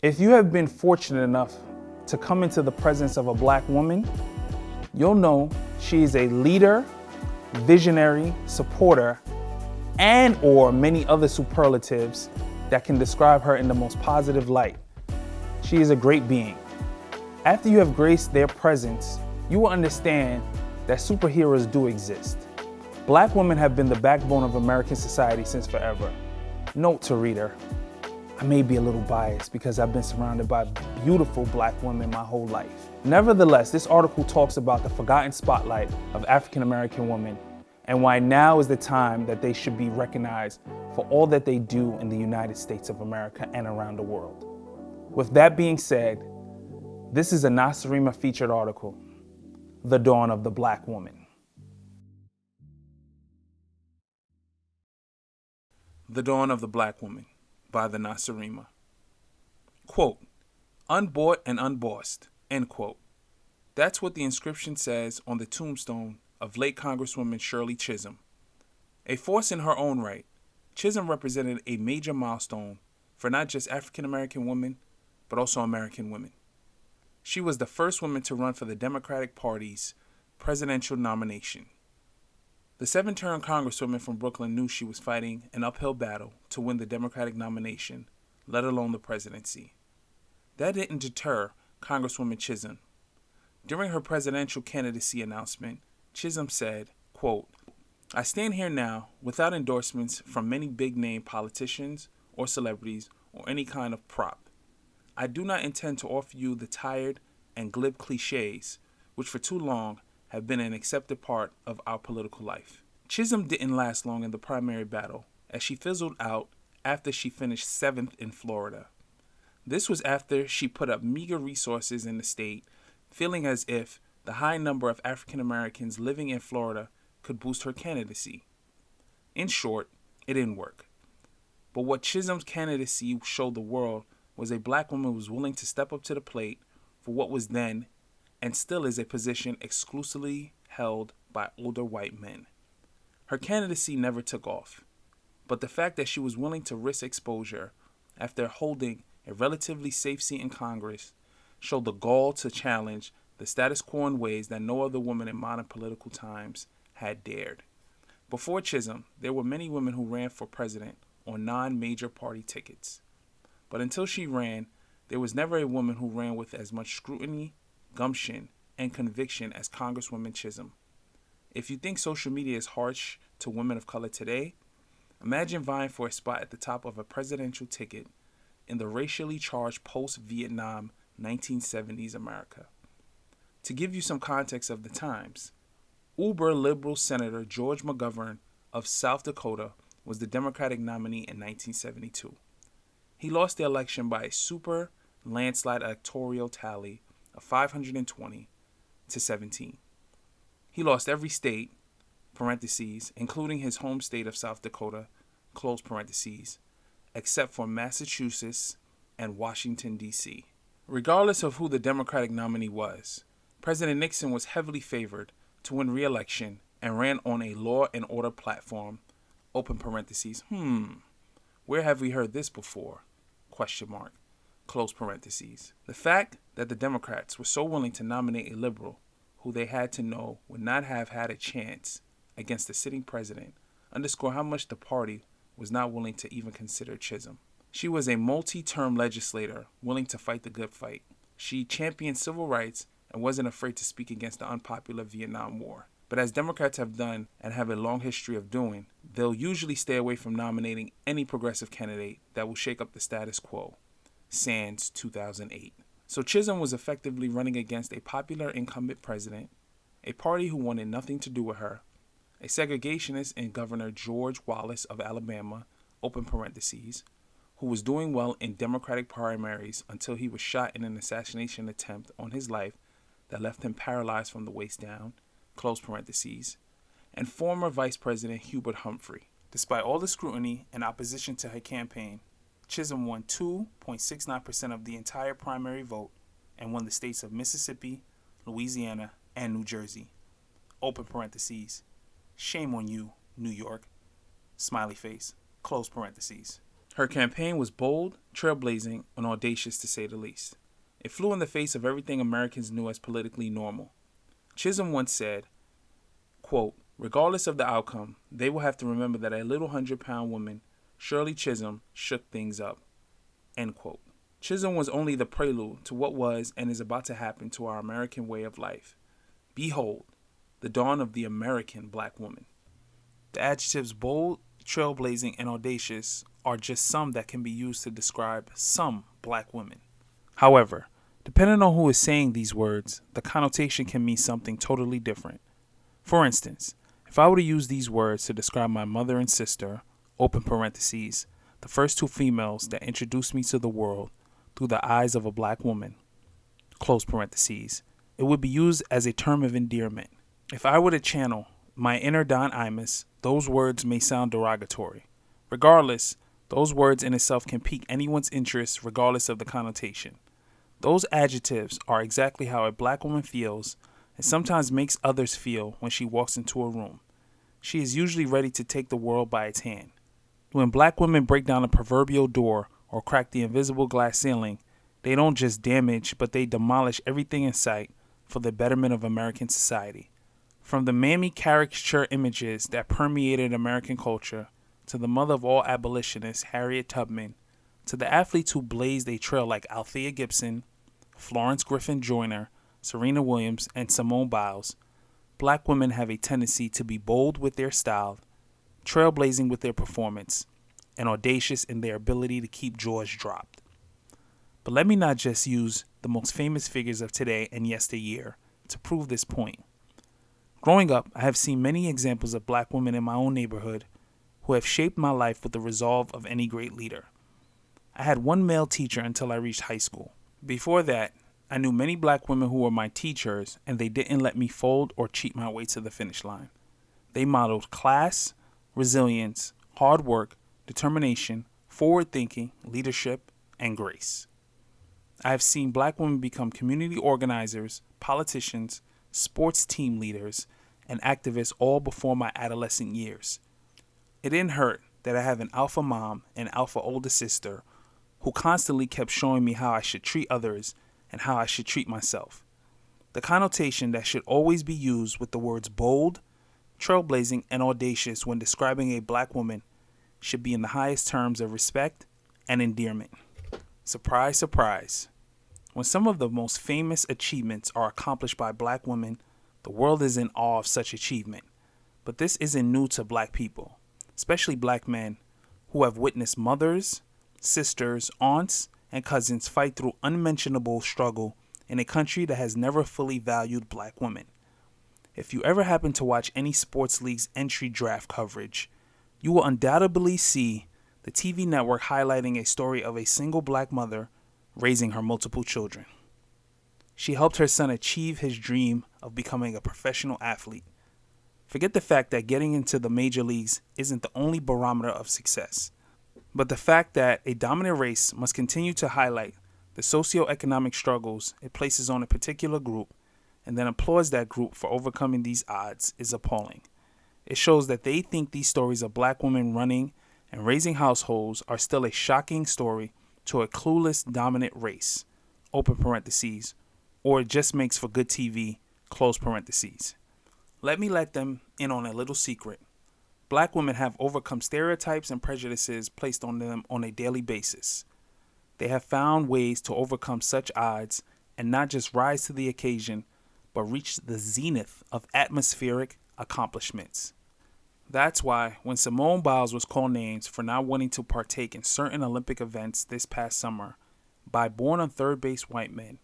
If you have been fortunate enough to come into the presence of a black woman, you'll know she is a leader, visionary, supporter, and or many other superlatives that can describe her in the most positive light. She is a great being. After you have graced their presence, you will understand that superheroes do exist. Black women have been the backbone of American society since forever. Note to reader, I may be a little biased because I've been surrounded by beautiful black women my whole life. Nevertheless, this article talks about the forgotten spotlight of African American women and why now is the time that they should be recognized for all that they do in the United States of America and around the world. With that being said, this is a Nacirema featured article, The Dawn of the Black Woman. The Dawn of the Black Woman by the Nacirema. Quote, unbought and unbossed, end quote. That's what the inscription says on the tombstone of late Congresswoman Shirley Chisholm. A force in her own right, Chisholm represented a major milestone for not just African American women, but also American women. She was the first woman to run for the Democratic Party's presidential nomination. The 7-term Congresswoman from Brooklyn knew she was fighting an uphill battle to win the Democratic nomination, let alone the presidency. That didn't deter Congresswoman Chisholm. During her presidential candidacy announcement, Chisholm said, quote, I stand here now without endorsements from many big-name politicians or celebrities or any kind of prop. I do not intend to offer you the tired and glib cliches, which for too long have been an accepted part of our political life. Chisholm didn't last long in the primary battle, as she fizzled out after she finished 7th in Florida. This was after she put up meager resources in the state, feeling as if the high number of African Americans living in Florida could boost her candidacy. In short, it didn't work. But what Chisholm's candidacy showed the world was a black woman who was willing to step up to the plate for what was then and still is a position exclusively held by older white men. Her candidacy never took off, but the fact that she was willing to risk exposure after holding a relatively safe seat in Congress showed the gall to challenge the status quo in ways that no other woman in modern political times had dared. Before Chisholm, there were many women who ran for president on non-major party tickets. But until she ran, there was never a woman who ran with as much scrutiny, gumption, and conviction as Congresswoman Chisholm. If you think social media is harsh to women of color today, imagine vying for a spot at the top of a presidential ticket in the racially charged post-Vietnam 1970s America. To give you some context of the times, uber-liberal Senator George McGovern of South Dakota was the Democratic nominee in 1972. He lost the election by a super landslide electoral tally of 520 to 17. He lost every state, parentheses, including his home state of South Dakota, close parentheses, except for Massachusetts and Washington, D.C. Regardless of who the Democratic nominee was, President Nixon was heavily favored to win re-election and ran on a law and order platform, open parentheses, where have we heard this before? Question mark. Close parentheses. The fact that the Democrats were so willing to nominate a liberal who they had to know would not have had a chance against the sitting president underscore how much the party was not willing to even consider Chisholm. She was a multi-term legislator willing to fight the good fight. She championed civil rights and wasn't afraid to speak against the unpopular Vietnam War. But as Democrats have done and have a long history of doing, they'll usually stay away from nominating any progressive candidate that will shake up the status quo. Sans 2008. So Chisholm was effectively running against a popular incumbent president, a party who wanted nothing to do with her, a segregationist in Governor George Wallace of Alabama, open parentheses, who was doing well in Democratic primaries until he was shot in an assassination attempt on his life that left him paralyzed from the waist down, close parentheses, and former Vice President Hubert Humphrey. Despite all the scrutiny and opposition to her campaign, Chisholm won 2.69% of the entire primary vote and won the states of Mississippi, Louisiana, and New Jersey. Open parentheses. Shame on you, New York. Smiley face. Close parentheses. Her campaign was bold, trailblazing, and audacious to say the least. It flew in the face of everything Americans knew as politically normal. Chisholm once said, quote, "Regardless of the outcome, they will have to remember that a little 100-pound woman, Shirley Chisholm, shook things up." End quote. Chisholm was only the prelude to what was and is about to happen to our American way of life. Behold, the dawn of the American black woman. The adjectives bold, trailblazing, and audacious are just some that can be used to describe some black women. However, depending on who is saying these words, the connotation can mean something totally different. For instance, if I were to use these words to describe my mother and sister, open parentheses, the first two females that introduced me to the world through the eyes of a black woman, close parentheses, it would be used as a term of endearment. If I were to channel my inner Don Imus, those words may sound derogatory. Regardless, those words in itself can pique anyone's interest regardless of the connotation. Those adjectives are exactly how a black woman feels and sometimes makes others feel when she walks into a room. She is usually ready to take the world by its hand. When black women break down a proverbial door or crack the invisible glass ceiling, they don't just damage, but they demolish everything in sight for the betterment of American society. From the mammy caricature images that permeated American culture, to the mother of all abolitionists, Harriet Tubman, to the athletes who blazed a trail like Althea Gibson, Florence Griffin Joyner, Serena Williams, and Simone Biles, black women have a tendency to be bold with their style, trailblazing with their performance, and audacious in their ability to keep jaws dropped. But let me not just use the most famous figures of today and yesteryear to prove this point. Growing up, I have seen many examples of black women in my own neighborhood who have shaped my life with the resolve of any great leader. I had one male teacher until I reached high school. Before that, I knew many black women who were my teachers, and they didn't let me fold or cheat my way to the finish line. They modeled class, resilience, hard work, determination, forward thinking, leadership, and grace. I have seen black women become community organizers, politicians, sports team leaders, and activists all before my adolescent years. It didn't hurt that I have an alpha mom and alpha older sister who constantly kept showing me how I should treat others and how I should treat myself. The connotation that should always be used with the words bold, trailblazing, and audacious when describing a black woman should be in the highest terms of respect and endearment. Surprise, surprise. When some of the most famous achievements are accomplished by black women, the world is in awe of such achievement. But this isn't new to black people, especially black men who have witnessed mothers, sisters, aunts, and cousins fight through unmentionable struggle in a country that has never fully valued black women. If you ever happen to watch any sports league's entry draft coverage, you will undoubtedly see the TV network highlighting a story of a single black mother raising her multiple children. She helped her son achieve his dream of becoming a professional athlete. Forget the fact that getting into the major leagues isn't the only barometer of success, but the fact that a dominant race must continue to highlight the socioeconomic struggles it places on a particular group and then applauds that group for overcoming these odds is appalling. It shows that they think these stories of black women running and raising households are still a shocking story to a clueless dominant race, open parentheses, or it just makes for good TV, close parentheses. Let me let them in on a little secret. Black women have overcome stereotypes and prejudices placed on them on a daily basis. They have found ways to overcome such odds and not just rise to the occasion, but reach the zenith of atmospheric accomplishments. That's why when Simone Biles was called names for not wanting to partake in certain Olympic events this past summer by born on third base white men,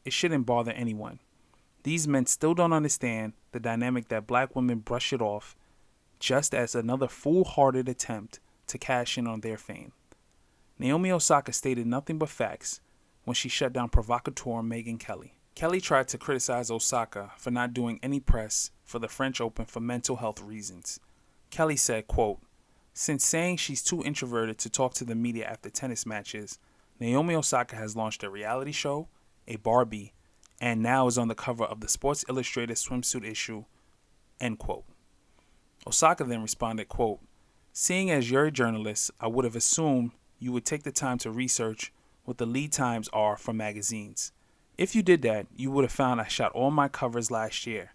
it shouldn't bother anyone. These men still don't understand the dynamic that black women brush it off just as another foolhardy attempt to cash in on their fame. Naomi Osaka stated nothing but facts when she shut down provocateur Megyn Kelly. Kelly tried to criticize Osaka for not doing any press for the French Open for mental health reasons. Kelly said, quote, "Since saying she's too introverted to talk to the media after tennis matches, Naomi Osaka has launched a reality show, a Barbie, and now is on the cover of the Sports Illustrated swimsuit issue," end quote. Osaka then responded, quote, "Seeing as you're a journalist, I would have assumed you would take the time to research what the lead times are for magazines. If you did that, you would have found I shot all my covers last year.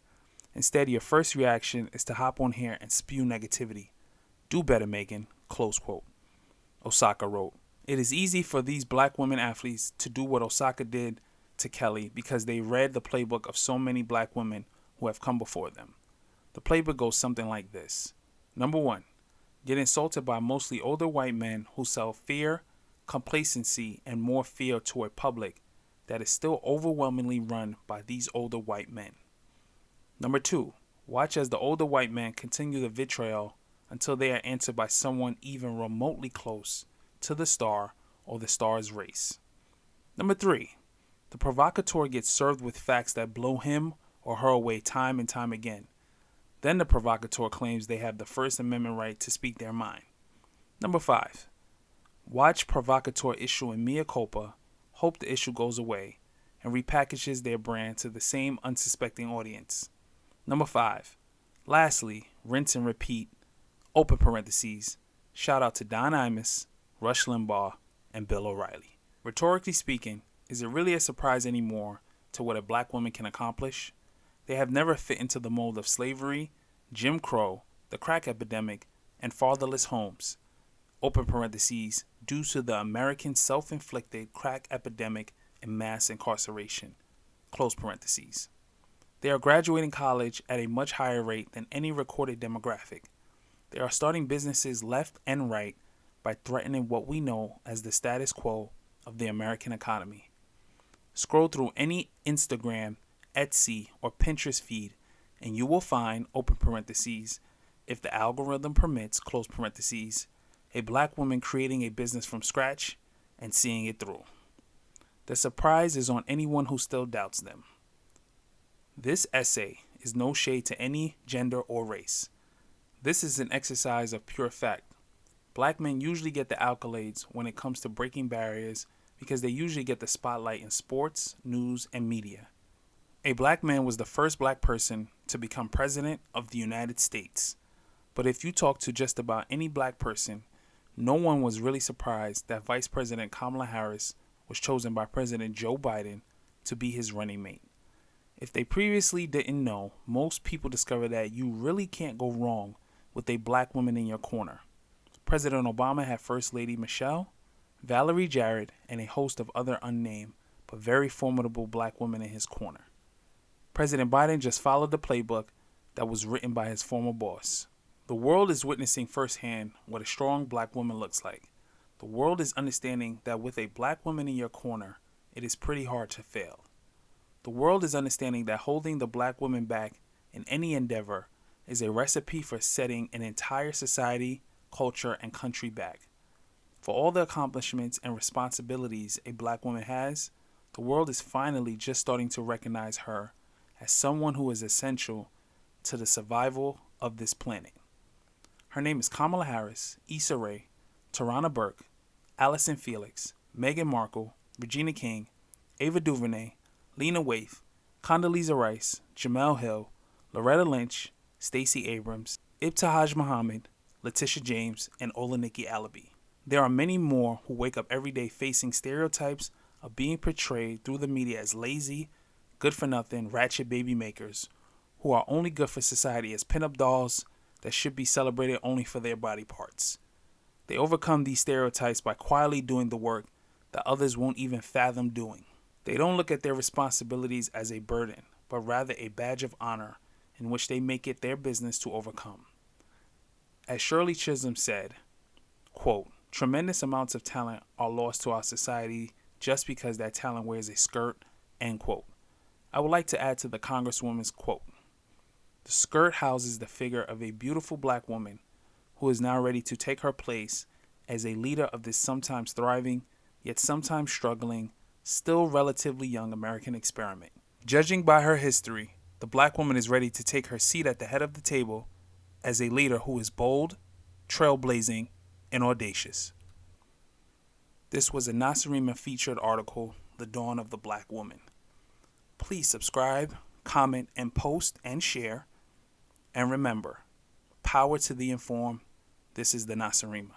Instead, your first reaction is to hop on here and spew negativity. Do better, Megan, close quote. Osaka wrote, "It is easy for these black women athletes to do what Osaka did to Kelly because they read the playbook of so many black women who have come before them. The playbook goes something like this. Number 1, get insulted by mostly older white men who sell fear, complacency, and more fear to a public that is still overwhelmingly run by these older white men. Number 2, watch as the older white men continue the vitriol until they are answered by someone even remotely close to the star or the star's race. Number 3, the provocateur gets served with facts that blow him or her away time and time again. Then the provocateur claims they have the First Amendment right to speak their mind. Number 5, watch provocateur issue a mea culpa, hope the issue goes away, and repackages their brand to the same unsuspecting audience. Number 5, lastly, rinse and repeat, open parentheses, shout out to Don Imus, Rush Limbaugh, and Bill O'Reilly. Rhetorically speaking, is it really a surprise anymore to what a black woman can accomplish? They have never fit into the mold of slavery, Jim Crow, the crack epidemic, and fatherless homes, open parentheses, due to the American self-inflicted crack epidemic and mass incarceration, close parentheses. They are graduating college at a much higher rate than any recorded demographic. They are starting businesses left and right by threatening what we know as the status quo of the American economy. Scroll through any Instagram, Etsy, or Pinterest feed, and you will find, open parentheses, if the algorithm permits, close parentheses, a black woman creating a business from scratch and seeing it through. The surprise is on anyone who still doubts them. This essay is no shade to any gender or race. This is an exercise of pure fact. Black men usually get the accolades when it comes to breaking barriers because they usually get the spotlight in sports, news, and media. A black man was the first black person to become president of the United States. But if you talk to just about any black person, no one was really surprised that Vice President Kamala Harris was chosen by President Joe Biden to be his running mate. If they previously didn't know, most people discovered that you really can't go wrong with a black woman in your corner. President Obama had First Lady Michelle, Valerie Jarrett, and a host of other unnamed but very formidable black women in his corner. President Biden just followed the playbook that was written by his former boss. The world is witnessing firsthand what a strong black woman looks like. The world is understanding that with a black woman in your corner, it is pretty hard to fail. The world is understanding that holding the black woman back in any endeavor is a recipe for setting an entire society, culture, and country back. For all the accomplishments and responsibilities a black woman has, the world is finally just starting to recognize her as someone who is essential to the survival of this planet. Her name is Kamala Harris, Issa Rae, Tarana Burke, Allison Felix, Meghan Markle, Regina King, Ava DuVernay, Lena Waithe, Condoleezza Rice, Jamel Hill, Loretta Lynch, Stacey Abrams, Ibtihaj Muhammad, Letitia James, and Olaniki Alabi. There are many more who wake up every day facing stereotypes of being portrayed through the media as lazy, good-for-nothing, ratchet baby makers who are only good for society as pinup dolls that should be celebrated only for their body parts. They overcome these stereotypes by quietly doing the work that others won't even fathom doing. They don't look at their responsibilities as a burden, but rather a badge of honor in which they make it their business to overcome. As Shirley Chisholm said, quote, "Tremendous amounts of talent are lost to our society just because that talent wears a skirt," end quote. I would like to add to the Congresswoman's quote, "The skirt houses the figure of a beautiful black woman who is now ready to take her place as a leader of this sometimes thriving, yet sometimes struggling, still relatively young American experiment. Judging by her history, the black woman is ready to take her seat at the head of the table as a leader who is bold, trailblazing, and audacious." This was a Nacirema featured article, The Dawn of the Black Woman. Please subscribe, comment, and post and share. And remember, power to the informed. This is the Nacirema.